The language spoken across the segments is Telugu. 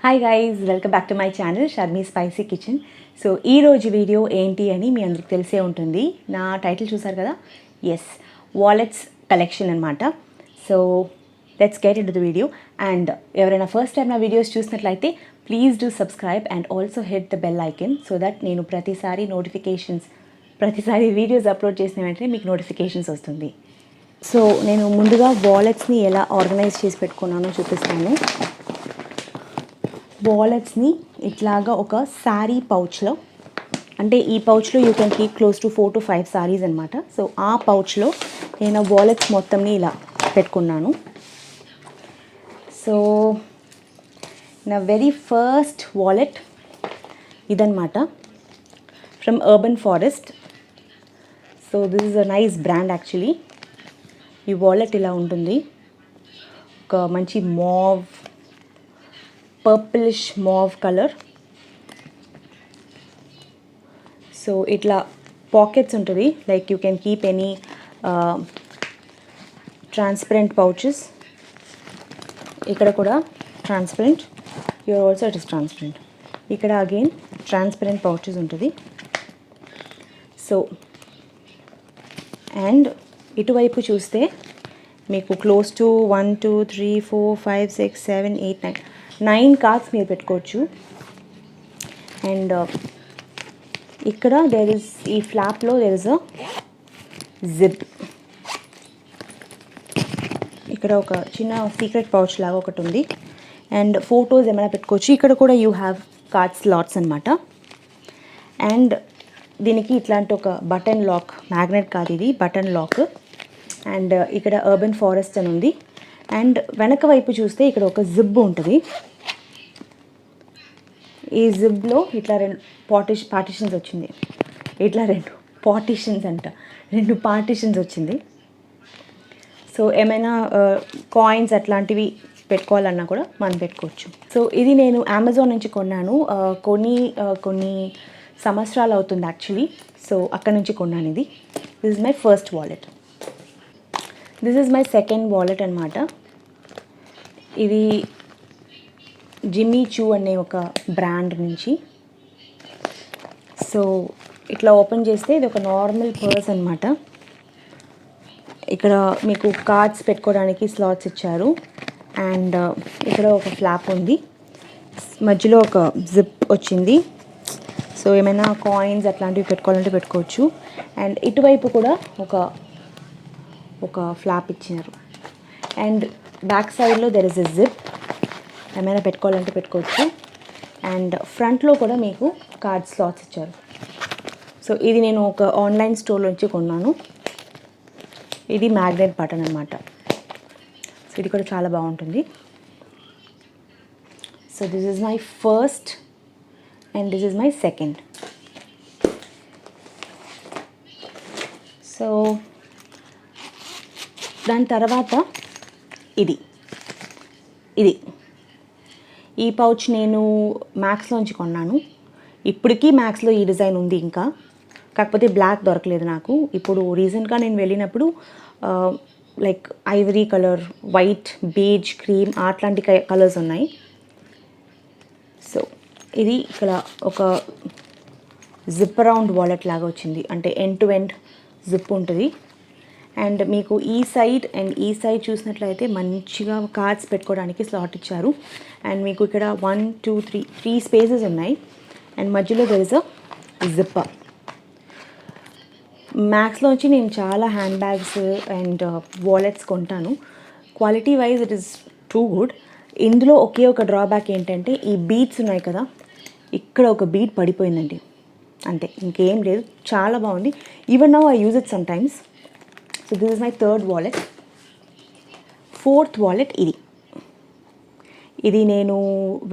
Hi guys, welcome back to my channel Sharmi spicy kitchen. So ఈరోజు వీడియో ఏంటి అని మీ అందరికి తెలిసే ఉంటుంది. నా టైటిల్ చూసారు కదా, ఎస్, వాలెట్స్ కలెక్షన్ అనమాట. So let's get in to the video. And ఎవరైనా ఫస్ట్ టైం నా వీడియోస్ చూసినట్లయితే please do subscribe and also hit the bell icon so that నేను ప్రతిసారి వీడియోస్ అప్లోడ్ చేసిన వెంటనే మీకు నోటిఫికేషన్స్ వస్తుంది. సో నేను ముందుగా వాలెట్స్ని ఎలా ఆర్గనైజ్ చేసి పెట్టుకున్నానో చూపిస్తాను. వాలెట్స్ని ఇట్లాగా ఒక శారీ పౌచ్లో, అంటే ఈ పౌచ్లో you can keep close to 4 to 5 saris అనమాట. సో ఆ పౌచ్లో నేను వాలెట్స్ మొత్తంని ఇలా పెట్టుకున్నాను. సో నా వెరీ ఫస్ట్ వాలెట్ ఇదనమాట, from urban forest. So this is a nice brand actually. ఈ వాలెట్ ఇలా ఉంటుంది, ఒక మంచి పర్పులిష్ మావ్ కలర్. సో ఇట్లా పాకెట్స్ ఉంటుంది, like you can keep any transparent pouches. ఇక్కడ కూడా transparent, your also it is transparent. ఇక్కడ అగైన్ ట్రాన్స్పరెంట్ పౌచెస్ ఉంటుంది. సో అండ్ ఇటువైపు చూస్తే మీకు క్లోజ్ టు 1 2 3 4 5 6 7 8 9 కార్డ్స్ మీరు పెట్టుకోవచ్చు. అండ్ ఇక్కడ ఈ ఫ్లాప్లో దేర్ ఇస్ అ జిప్. ఇక్కడ ఒక చిన్న సీక్రెట్ పౌచ్ లాగా ఒకటి ఉంది. అండ్ ఫొటోస్ ఏమైనా పెట్టుకోవచ్చు. ఇక్కడ కూడా యూ హ్యావ్ కార్డ్ స్లాట్స్ అనమాట. అండ్ దీనికి ఇట్లాంటి ఒక బటన్ లాక్, మ్యాగ్నెట్ కాదు ఇది, బటన్ లాక్. అండ్ ఇక్కడ అర్బన్ ఫారెస్ట్ అని ఉంది. అండ్ వెనక వైపు చూస్తే ఇక్కడ ఒక జిప్ ఉంటుంది. ఈ జిప్లో ఇట్లా రెండు పార్టిషన్స్ వచ్చింది. ఇట్లా రెండు పార్టిషన్స్ వచ్చింది. సో ఏమైనా కాయిన్స్ అట్లాంటివి పెట్టుకోవాలన్నా కూడా మనం పెట్టుకోవచ్చు. సో ఇది నేను అమెజాన్ నుంచి కొన్నాను. కొన్ని సంవత్సరాలు అవుతుంది యాక్చువల్లీ. సో అక్కడ నుంచి కొన్నాను ఇది. This is my first wallet. This is my second wallet అనమాట. ఇది జిమ్మీ చూ అనే ఒక బ్రాండ్ నుంచి. సో ఇట్లా ఓపెన్ చేస్తే ఇది ఒక నార్మల్ పర్స్ అనమాట. ఇక్కడ మీకు కార్డ్స్ పెట్టుకోవడానికి స్లాట్స్ ఇచ్చారు. అండ్ ఇక్కడ ఒక ఫ్లాప్ ఉంది, మధ్యలో ఒక జిప్ వచ్చింది. సో ఏమైనా కాయిన్స్ అట్లాంటివి పెట్టుకోవాలంటే పెట్టుకోవచ్చు. అండ్ ఇటువైపు కూడా ఒక ఫ్లాప్ ఇచ్చినారు. అండ్ బ్యాక్ సైడ్లో దెర్ ఇస్ ఎ జిప్, ఏమైనా పెట్టుకోవాలంటే పెట్టుకోవచ్చు. అండ్ ఫ్రంట్లో కూడా మీకు కార్డ్ స్లాట్స్ ఇచ్చారు. సో ఇది నేను ఒక ఆన్లైన్ స్టోర్ నుంచి కొన్నాను. ఇది మ్యాగ్నెట్ బటన్ అనమాట. సో ఇది కూడా చాలా బాగుంటుంది. So this is my first and this is my second. So దాని తర్వాత ఇది ఈ పౌచ్ నేను మ్యాక్స్లోంచి కొన్నాను. ఇప్పటికీ మ్యాక్స్లో ఈ డిజైన్ ఉంది ఇంకా, కాకపోతే బ్లాక్ దొరకలేదు నాకు. ఇప్పుడు రీసెంట్గా నేను వెళ్ళినప్పుడు like Ivory colour, white, beige, cream అట్లాంటి కలర్స్ ఉన్నాయి. సో ఇది ఇక్కడ ఒక జిప్ అరౌండ్ వాలెట్ లాగా వచ్చింది, అంటే ఎండ్ టు ఎండ్ జిప్ ఉంటుంది. అండ్ మీకు ఈ సైడ్ అండ్ ఈ సైడ్ చూసినట్లయితే మంచిగా కార్డ్స్ పెట్టుకోవడానికి స్లాట్ ఇచ్చారు. అండ్ మీకు ఇక్కడ 1 2 3 స్పేసెస్ ఉన్నాయి. అండ్ మధ్యలో దెర్ ఇస్ అ జిప్. మ్యాక్స్లోంచి నేను చాలా హ్యాండ్ బ్యాగ్స్ అండ్ వాలెట్స్ కొంటాను. Quality wise it is too good. ఇందులో ఒకే ఒక డ్రాబ్యాక్ ఏంటంటే ఈ బీడ్స్ ఉన్నాయి కదా, ఇక్కడ ఒక బీడ్ పడిపోయిందండి, అంతే, ఇంకేం లేదు. చాలా బాగుంది. Even now I use it some times. So this is my third wallet. Fourth wallet ఇది నేను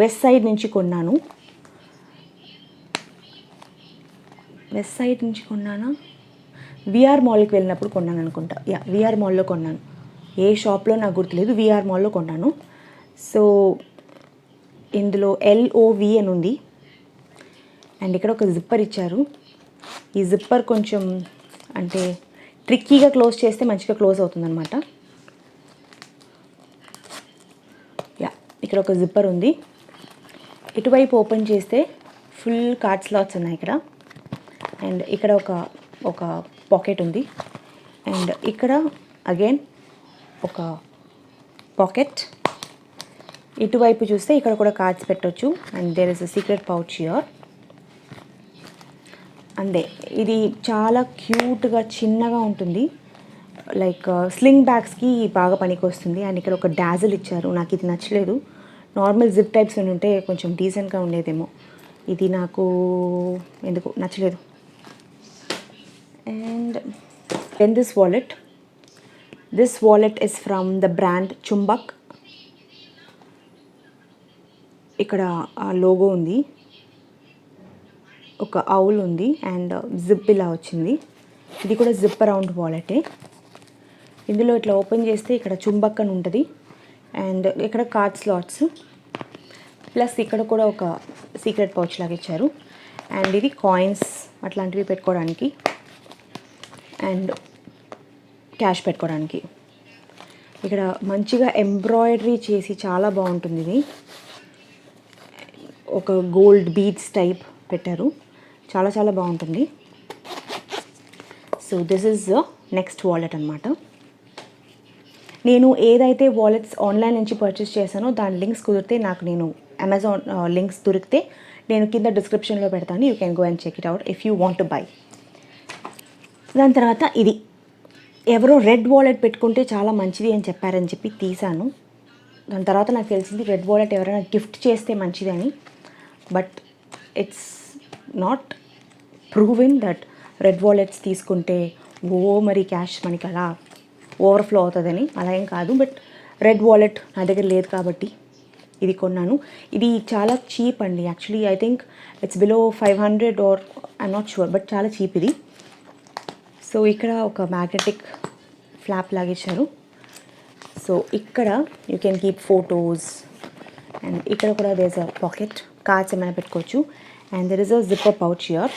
వెస్ట్ సైడ్ నుంచి కొన్నాను. విఆర్ మాల్కి వెళ్ళినప్పుడు కొన్నాను అనుకుంటా. విఆర్ మాల్లో కొన్నాను. ఏ షాప్లో నాకు గుర్తులేదు, విఆర్ మాల్లో కొన్నాను. సో ఇందులో LOV అని ఉంది. అండ్ ఇక్కడ ఒక జిప్పర్ ఇచ్చారు. ఈ జిప్పర్ కొంచెం అంటే ట్రిక్కీగా క్లోజ్ చేస్తే మంచిగా క్లోజ్ అవుతుందన్నమాట. ఇక్కడ ఒక జిప్పర్ ఉంది. ఇటువైపు ఓపెన్ చేస్తే ఫుల్ కార్డ్ స్లాట్స్ ఉన్నాయి ఇక్కడ. అండ్ ఇక్కడ ఒక పాకెట్ ఉంది. అండ్ ఇక్కడ అగైన్ ఒక పాకెట్. ఇటువైపు చూస్తే ఇక్కడ కూడా కార్డ్స్ పెట్టవచ్చు. And there is a secret pouch here. అంతే, ఇది చాలా క్యూట్గా చిన్నగా ఉంటుంది. లైక్ స్లింగ్ బ్యాగ్స్కి బాగా పనికి వస్తుంది. అండ్ ఇక్కడ ఒక డాజిల్ ఇచ్చారు. నాకు ఇది నచ్చలేదు. నార్మల్ జిప్ టైప్స్ ఉంటే కొంచెం డీసెంట్గా ఉండేదేమో. ఇది నాకు ఎందుకు నచ్చలేదు. And then this wallet is from the brand Chumbak. ఇక్కడ ఆ లోగో ఉంది, ఒక ఔల్ ఉంది అండ్ జిప్ ఇలా వచ్చింది. ఇది కూడా జిప్ అరౌండ్ వాలెటే. ఇందులో ఇట్లా ఓపెన్ చేస్తే ఇక్కడ చుంబక్ అని ఉంటుంది. అండ్ ఇక్కడ కార్డ్ స్లాట్స్ ప్లస్ ఇక్కడ కూడా ఒక సీక్రెట్ పౌచ్ లాగా ఇచ్చారు. అండ్ ఇది కాయిన్స్ అట్లాంటివి పెట్టుకోవడానికి అండ్ క్యాష్ పెట్టుకోవడానికి. ఇక్కడ మంచిగా ఎంబ్రాయిడరీ చేసి చాలా బాగుంటుంది. ఇది ఒక గోల్డ్ బీడ్స్ టైప్ పెట్టారు. చాలా చాలా బాగుంటుంది. So this is next wallet అనమాట. నేను ఏదైతే వాలెట్స్ ఆన్లైన్ నుంచి పర్చేస్ చేశానో దాని లింక్స్ కుదిరితే నేను అమెజాన్ లింక్స్ దొరికితే నేను కింద డిస్క్రిప్షన్లో పెడతాను. You can go and check it out if you want to buy. దాని తర్వాత ఇది ఎవరో రెడ్ వాలెట్ పెట్టుకుంటే చాలా మంచిది అని చెప్పారని చెప్పి తీసాను. దాని తర్వాత నాకు తెలిసింది రెడ్ వాలెట్ ఎవరైనా గిఫ్ట్ చేస్తే మంచిది అని. But it's not proven that red wallets తీసుకుంటే మరి క్యాష్ మనకి అలా ఓవర్ఫ్లో అవుతుందని. అలా ఏం కాదు. బట్ రెడ్ వాలెట్ నా దగ్గర లేదు కాబట్టి ఇది కొన్నాను. ఇది చాలా చీప్ అండి. Actually I think it's below 500 or I'm not sure, but చాలా చీప్ ఇది. సో ఇక్కడ ఒక మ్యాగ్నెటిక్ ఫ్లాప్ లాగా ఇచ్చారు. సో ఇక్కడ you can keep photos. And ఇక్కడ కూడా there is a pocket, cards ఏమైనా పెట్టుకోవచ్చు. And there is a zipper pouch here.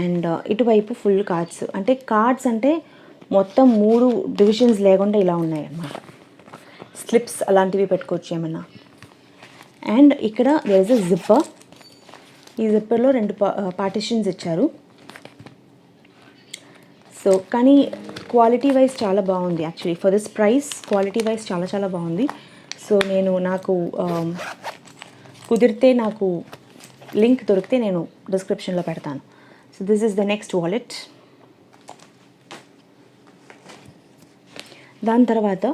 And ఇటువైపు ఫుల్ కార్డ్స్. అంటే కార్డ్స్ అంటే మొత్తం 3 డివిజన్స్ లేకుండా ఇలా ఉన్నాయి అన్నమాట. స్లిప్స్ అలాంటివి పెట్టుకోవచ్చు ఏమన్నా. అండ్ ఇక్కడ దేర్ ఇస్ అ జిప్పర్. ఈ జిప్పర్లో 2 పార్టిషన్స్ ఇచ్చారు. సో కానీ క్వాలిటీ వైజ్ చాలా బాగుంది. Actually for this price quality wise చాలా చాలా బాగుంది. సో నాకు కుదిరితే నాకు లింక్ దొరికితే నేను డిస్క్రిప్షన్లో పెడతాను. So this is the next wallet. దాని తర్వాత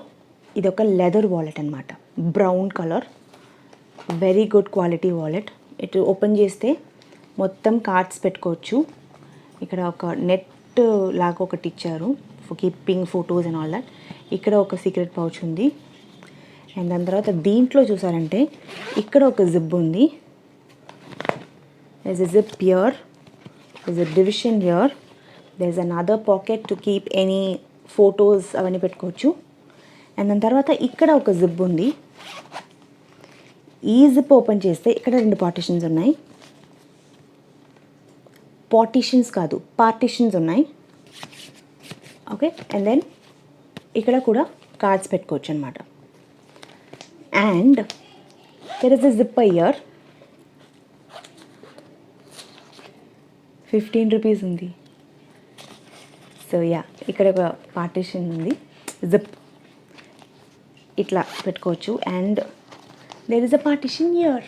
ఇది ఒక లెదర్ వాలెట్ అనమాట, brown colour, very good quality wallet. ఇటు ఓపెన్ చేస్తే మొత్తం కార్డ్స్ పెట్టుకోవచ్చు. ఇక్కడ ఒక నెట్ లాగా ఒకటి ఇచ్చారు for keeping photos and all that. ఇక్కడ ఒక సీక్రెట్ పౌచ్ ఉంది. అండ్ దాని తర్వాత దీంట్లో చూసారంటే ఇక్కడ ఒక జిప్ ఉంది. there's a zip here, there's a division here, there's another pocket to keep any photos అవన్నీ పెట్టుకోవచ్చు. అండ్ దాని తర్వాత ఇక్కడ ఒక జిప్ ఉంది. ఈ జిప్ ఓపెన్ చేస్తే ఇక్కడ 2 పార్టిషన్స్ ఉన్నాయి. పార్టిషన్స్ కాదు, పార్టిషన్స్ ఉన్నాయి. ఓకే. అండ్ దెన్ ఇక్కడ కూడా కార్డ్స్ పెట్టుకోవచ్చు అనమాట. And there is a zipper here. 15 rupees ఉంది. సో యా, ఇక్కడ ఒక పార్టిషన్ ఉంది, జిప్ ఇట్లా పెట్టుకోవచ్చు. And there is a partition here.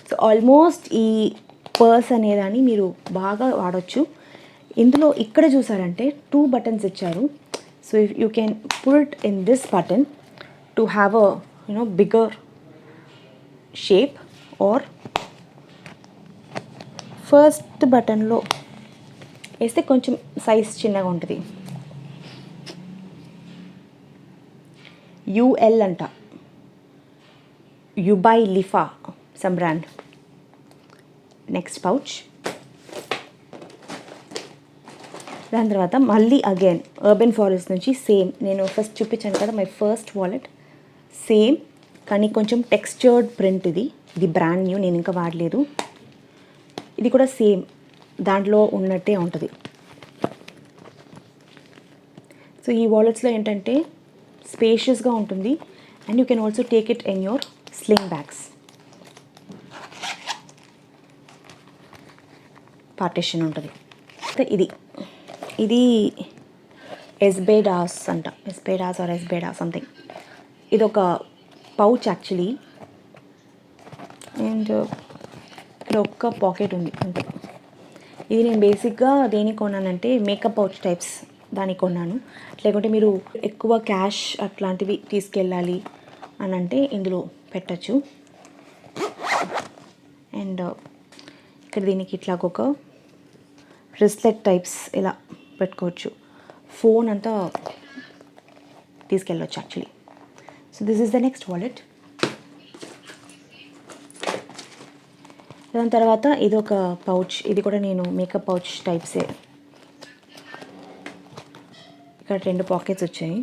So almost ఈ పర్స్ అనేదాన్ని మీరు బాగా వాడచ్చు. ఇందులో ఇక్కడ చూసారంటే 2 బటన్స్ ఇచ్చారు. So if you can put in this button to have a bigger shape, or first బటన్లో వేస్తే కొంచెం సైజ్ చిన్నగా ఉంటుంది. యుఎల్ అంట, యుబై లిఫా సమ్ బ్రాండ్. Next pouch. దాని తర్వాత మళ్ళీ అగైన్ అర్బన్ ఫారెస్ట్ నుంచి సేమ్ నేను ఫస్ట్ చూపించాను కదా, మై ఫస్ట్ వాలెట్ సేమ్, కానీ కొంచెం టెక్స్చర్డ్ ప్రింట్. ఇది బ్రాండ్ న్యూ, నేను ఇంకా వాడలేదు. ఇది కూడా సేమ్ దాంట్లో ఉన్నట్టే ఉంటుంది. సో ఈ వాలెట్స్లో ఏంటంటే స్పేషియస్గా ఉంటుంది. And you can also take it in your sling bags. Partition ఉంటుంది. ఇది ఎస్బేడాస్ అంట, ఎస్బేడాస్ ఆర్ ఎస్బేడా సంథింగ్. ఇది ఒక పౌచ్ యాక్చువల్లీ. అండ్ ఇక్కడ ఒక్క పాకెట్ ఉంది అంతే. ఇది నేను బేసిక్గా దేనికి కొన్నానంటే మేకప్ పౌచ్ టైప్స్ దానికి కొన్నాను. లేకుంటే మీరు ఎక్కువ క్యాష్ అట్లాంటివి తీసుకెళ్ళాలి అని అంటే ఇందులో పెట్టచ్చు. అండ్ ఇక్కడ దీనికి ఇట్లాగొక రిస్లెట్ టైప్స్ ఇలా పెట్టుకోవచ్చు. ఫోన్ అంతా తీసుకెళ్ళవచ్చు actually. So this is the next wallet. దాని తర్వాత ఇది ఒక పౌచ్. ఇది కూడా నేను మేకప్ పౌచ్ టైప్సే. ఇక్కడ 2 పాకెట్స్ వచ్చాయి.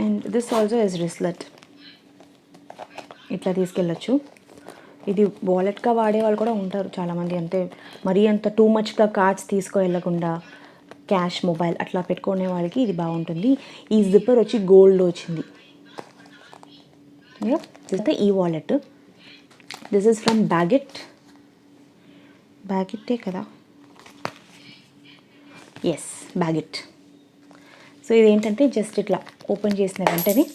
And this also is wristlet. ఇట్లా తీసుకెళ్ళచ్చు. ఇది వాలెట్గా వాడే వాళ్ళు కూడా ఉంటారు చాలామంది. అంతే మరీ అంత టూ మచ్గా కార్డ్స్ తీసుకువెళ్ళకుండా క్యాష్, మొబైల్ అట్లా పెట్టుకునే వాళ్ళకి ఇది బాగుంటుంది. ఈ జిప్పర్ వచ్చి గోల్డ్ వచ్చింది. ఈ వాలెట్ దిస్ ఈజ్ ఫ్రమ్ బ్యాగిట్టే కదా, ఎస్ బ్యాగిట్. సో ఇదేంటంటే జస్ట్ ఇట్లా ఓపెన్ చేసిన వెంటనే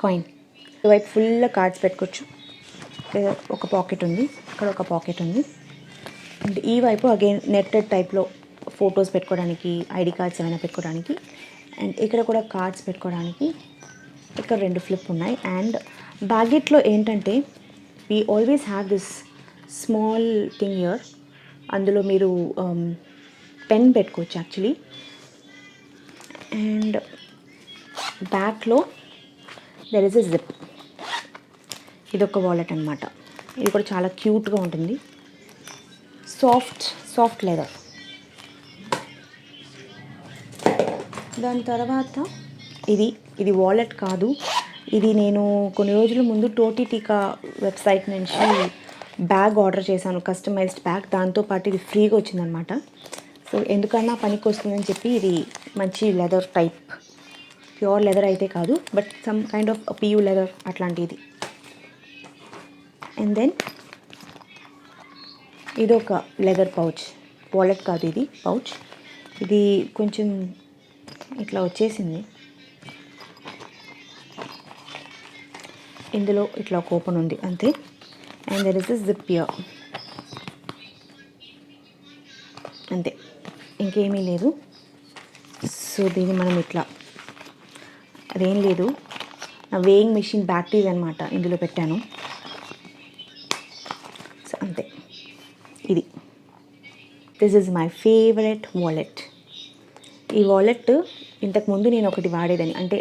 కాయిన్ వైపు ఫుల్ కార్డ్స్ పెట్టుకోవచ్చు. ఒక పాకెట్ ఉంది, ఇక్కడ ఒక పాకెట్ ఉంది. అండ్ ఈ వైపు అగైన్ నెట్టెడ్ టైప్లో ఫొటోస్ పెట్టుకోవడానికి, ఐడి కార్డ్స్ ఏమైనా పెట్టుకోవడానికి. అండ్ ఇక్కడ కూడా కార్డ్స్ పెట్టుకోవడానికి ఇక్కడ 2 ఫ్లిప్ ఉన్నాయి. అండ్ బ్యాగిట్లో ఏంటంటే we always have this small thing here. అందులో మీరు పెన్ పెట్టుకోవచ్చు యాక్చువల్లీ. అండ్ బ్యాక్లో దెర్ ఇస్ ఎ జిప్. ఇదొక వాలెట్ అనమాట. ఇది కూడా చాలా క్యూట్గా ఉంటుంది. Soft leather. దాని తర్వాత ఇది వాలెట్ కాదు. ఇది నేను కొన్ని రోజుల ముందు టోటీటీకా వెబ్సైట్ నుంచి బ్యాగ్ ఆర్డర్ చేశాను, కస్టమైజ్డ్ బ్యాగ్. దాంతోపాటు ఇది ఫ్రీగా వచ్చిందనమాట. సో ఎందుకన్నా పనికి వస్తుందని చెప్పి ఇది మంచి లెదర్ టైప్, ప్యూర్ లెదర్ అయితే కాదు but some kind of PU leather అట్లాంటిది. అండ్ దెన్ ఇది ఒక లెదర్ పౌచ్. వాలెట్ కాదు ఇది పౌచ్. ఇది కొంచెం ఇట్లా వచ్చేసింది. ఇందులో ఇట్లా ఒక ఓపెన్ ఉంది అంతే. And there is a zip here అంతే, ఇంకేమీ లేదు. సో దీన్ని మనం ఇట్లా, అదేం లేదు, నా వేయింగ్ మెషిన్ బ్యాటరీస్ అనమాట ఇందులో పెట్టాను. సో అంతే. This is my favourite wallet. ఈ వాలెట్ ఇంతకుముందు నేను ఒకటి వాడేదని, అంటే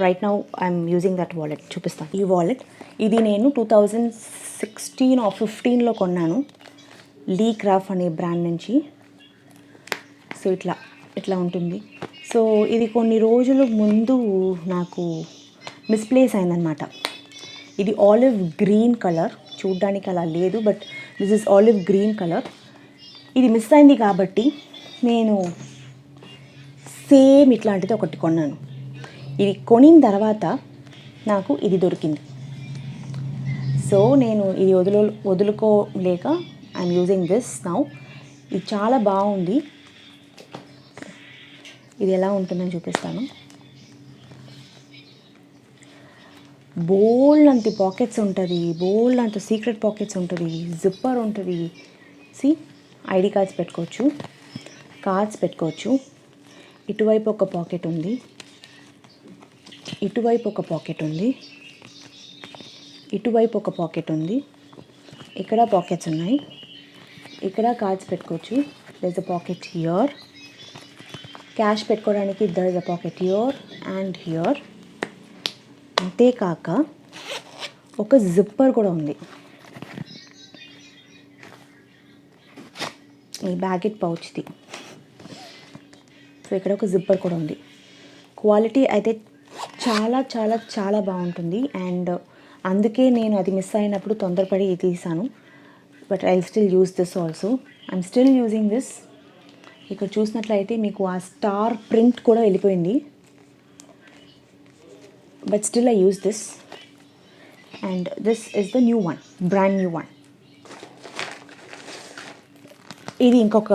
right now I'm using that wallet. చూపిస్తాను ఈ వాలెట్. ఇది నేను 2016 or 15లో కొన్నాను, లీ క్రాఫ్ట్ అనే బ్రాండ్ నుంచి. సో ఇట్లా ఉంటుంది. సో ఇది కొన్ని రోజుల ముందు నాకు మిస్ప్లేస్ అయిందనమాట. ఇది ఆలివ్ గ్రీన్ కలర్, చూడ్డానికి అలా లేదు but this is olive green colour. ఇది మిస్ అయింది కాబట్టి నేను సేమ్ ఇట్లాంటిది ఒకటి కొన్నాను. ఇది కొనిన తర్వాత నాకు ఇది దొరికింది. సో నేను ఇది వదులుకోలేక ఐఎమ్ యూజింగ్ దిస్ నౌ. ఇది చాలా బాగుంది. ఇది ఎలా ఉంటుందని చూపిస్తాను. బోల్డ్ అంత పాకెట్స్ ఉంటుంది, బోల్డ్ అంత సీక్రెట్ పాకెట్స్ ఉంటుంది, జిప్పర్ ఉంటుంది. సి ఐడి కార్డ్స్ పెట్టుకోవచ్చు. ఇటువైపు ఒక పాకెట్ ఉంది, ఇటువైపు ఒక పాకెట్ ఉంది, ఇటువైపు ఒక పాకెట్ ఉంది. ఇక్కడ పాకెట్స్ ఉన్నాయి. ఇక్కడ కార్డ్స్ పెట్టుకోవచ్చు. There is a pocket here. Cash పెట్టుకోవడానికి there is a pocket here and here. అంతేకాక ఒక జిప్పర్ కూడా ఉంది. ఈ బ్యాగెట్ పౌచ్ది. సో ఇక్కడ ఒక జిప్పర్ కూడా ఉంది. క్వాలిటీ అయితే చాలా చాలా చాలా బాగుంటుంది. అండ్ అందుకే నేను అది మిస్ అయినప్పుడు తొందరపడి తీసాను. But I still use this also. I'm still using this. ఇక్కడ చూసినట్లయితే మీకు ఆ స్టార్ ప్రింట్ కూడా వెళ్ళిపోయింది. But still I use this. And this is the new one, brand new one. ఇది ఇంకొక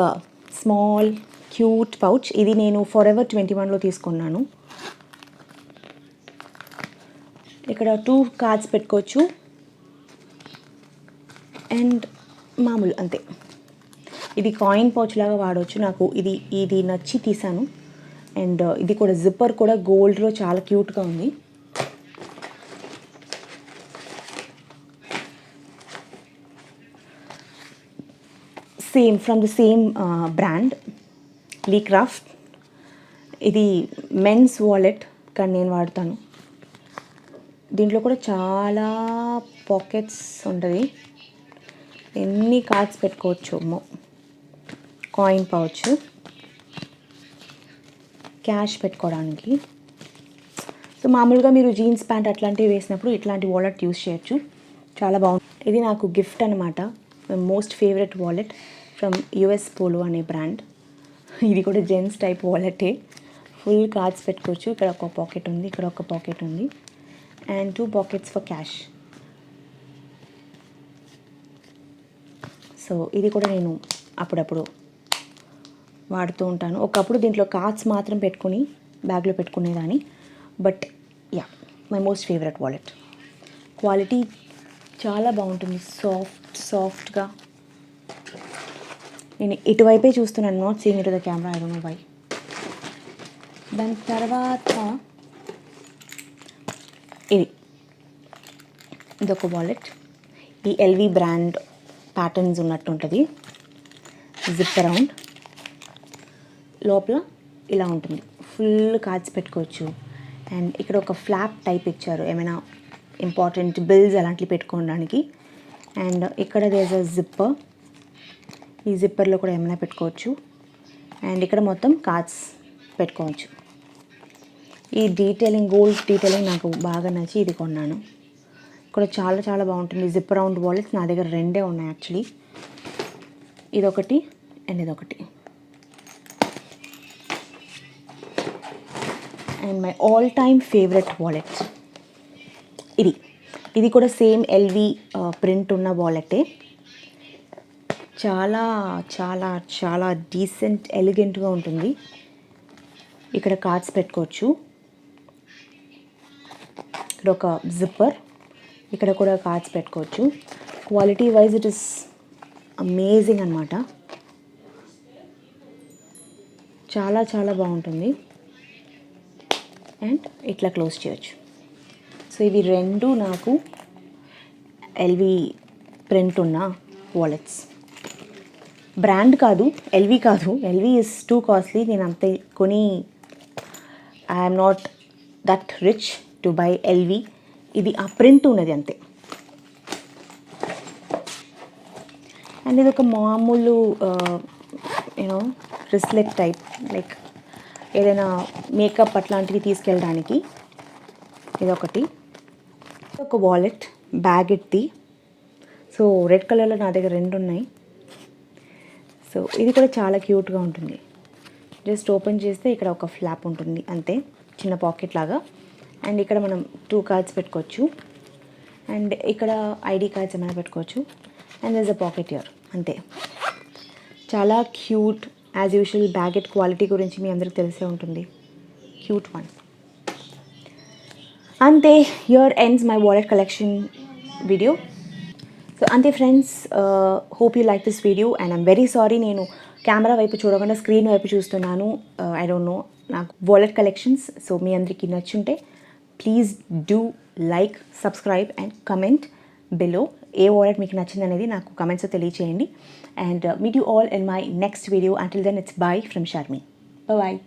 స్మాల్ క్యూట్ పౌచ్. ఇది నేను ఫరెవర్ 21లో తీసుకున్నాను. ఇక్కడ 2 కార్డ్స్ పెట్టుకోవచ్చు అండ్ మామూలు అంతే. ఇది కాయిన్ పౌచ్ లాగా వాడవచ్చు. నాకు ఇది నచ్చి తీసాను. అండ్ ఇది కూడా జిప్పర్ కూడా గోల్డ్లో చాలా క్యూట్గా ఉంది. Same from the same brand Leecraft. ఇది మెన్స్ వాలెట్ కానీ నేను వాడతాను. దీంట్లో కూడా చాలా పాకెట్స్ ఉంటుంది. ఎన్ని కార్డ్స్ పెట్టుకోవచ్చు. కాయిన్ పౌచ్, క్యాష్ పెట్టుకోవడానికి. సో మామూలుగా మీరు జీన్స్ ప్యాంట్ అట్లాంటివి వేసినప్పుడు ఇట్లాంటి వాలెట్ యూస్ చేయొచ్చు. చాలా బాగుంది. ఇది నాకు గిఫ్ట్ అనమాట. Most favourite wallet from US Polo అనే బ్రాండ్. ఇది కూడా జెంట్స్ టైప్ వాలెటే. ఫుల్ కార్డ్స్ పెట్టుకోవచ్చు. ఇక్కడ ఒక పాకెట్ ఉంది, ఇక్కడ ఒక పాకెట్ ఉంది and 2 pockets for cash. So ఇది కూడా నేను అప్పుడప్పుడు వాడుతూ ఉంటాను. ఒకప్పుడు దీంట్లో కార్డ్స్ మాత్రం పెట్టుకుని బ్యాగ్లో పెట్టుకునేదాన్ని. But yeah, my most favourite wallet. Quality చాలా బాగుంటుంది, సాఫ్ట్గా. నేను ఇటువైపే చూస్తున్నాను, not seeing it the camera, I don't know why. దాని తర్వాత ఇదొక వాలెట్. ఈ ఎల్వి బ్రాండ్ ప్యాటర్న్స్ ఉన్నట్టు ఉంటుంది. జిప్ అరౌండ్ లోపల ఇలా ఉంటుంది. ఫుల్ కార్డ్స్ పెట్టుకోవచ్చు. అండ్ ఇక్కడ ఒక ఫ్లాప్ టైప్ ఇచ్చారు, ఏమైనా ఇంపార్టెంట్ బిల్స్ అలాంటివి పెట్టుకోవడానికి. అండ్ ఇక్కడ దేస్ అ జిప్పర్. ఈ జిప్పర్లో కూడా ఏమైనా పెట్టుకోవచ్చు. అండ్ ఇక్కడ మొత్తం కార్డ్స్ పెట్టుకోవచ్చు. ఈ డీటెయిలింగ్, గోల్డ్ డీటెయిలింగ్ నాకు బాగా నచ్చి ఇది కొన్నాను. ఇక్కడ చాలా చాలా బాగుంటుంది. జిప్ రౌండ్ వాలెట్స్ నా దగ్గర 2 ఉన్నాయి యాక్చువల్లీ. ఇదొకటి అండ్ ఇదొకటి. And my all time favourite wallet ఇది కూడా సేమ్ ఎల్వి ప్రింట్ ఉన్న వాలెటే. చాలా చాలా చాలా డీసెంట్, ఎలిగెంట్గా ఉంటుంది. ఇక్కడ కార్డ్స్ పెట్టుకోవచ్చు. ఇక్కడ ఒక జిప్పర్, ఇక్కడ కూడా కార్డ్స్ పెట్టుకోవచ్చు. Quality wise it is amazing అనమాట. చాలా చాలా బాగుంటుంది. అండ్ ఇట్లా క్లోజ్ చేయొచ్చు. సో ఇవి 2 నాకు ఎల్వి ప్రింట్ ఉన్న వాలెట్స్. బ్రాండ్ కాదు, ఎల్వి కాదు. LV is too costly. నేను అంతే కొని I'm not that rich to buy LV. ఇది ఆ ప్రింట్ ఉన్నది అంతే. అండ్ ఇది ఒక మామూలు యూనో రిస్లెట్ టైప్, లైక్ ఏదైనా మేకప్ అట్లాంటివి తీసుకెళ్ళడానికి. ఇదొకటి. ఒక వాలెట్ బ్యాగెట్ది. సో రెడ్ కలర్లో నా దగ్గర 2 ఉన్నాయి. సో ఇది కూడా చాలా క్యూట్గా ఉంటుంది. జస్ట్ ఓపెన్ చేస్తే ఇక్కడ ఒక ఫ్లాప్ ఉంటుంది అంతే, చిన్న పాకెట్ లాగా. అండ్ ఇక్కడ మనం 2 కార్డ్స్ పెట్టుకోవచ్చు. అండ్ ఇక్కడ ఐడి కార్డ్స్ ఏమైనా పెట్టుకోవచ్చు. And there is a pocket here అంతే. చాలా cute. As usual Baggit quality గురించి మీ అందరికి తెలిసే ఉంటుంది. Cute one. అంతే. Here ends my wallet collection video. So అంతే friends, hope you like this video. And I'm very sorry, నేను కెమెరా వైపు చూడకుండా స్క్రీన్ వైపు చూస్తున్నాను. ఐ డోంట్ నో, నాకు వాలెట్ కలెక్షన్స్. సో మీ అందరికీ నచ్చుంటే please do like, subscribe and comment below. ఏ వాలెట్ మీకు నచ్చింది అనేది నాకు కమెంట్స్లో తెలియచేయండి. And meet you all in my next video. Until then, it's bye from Sharmi. Bye-bye.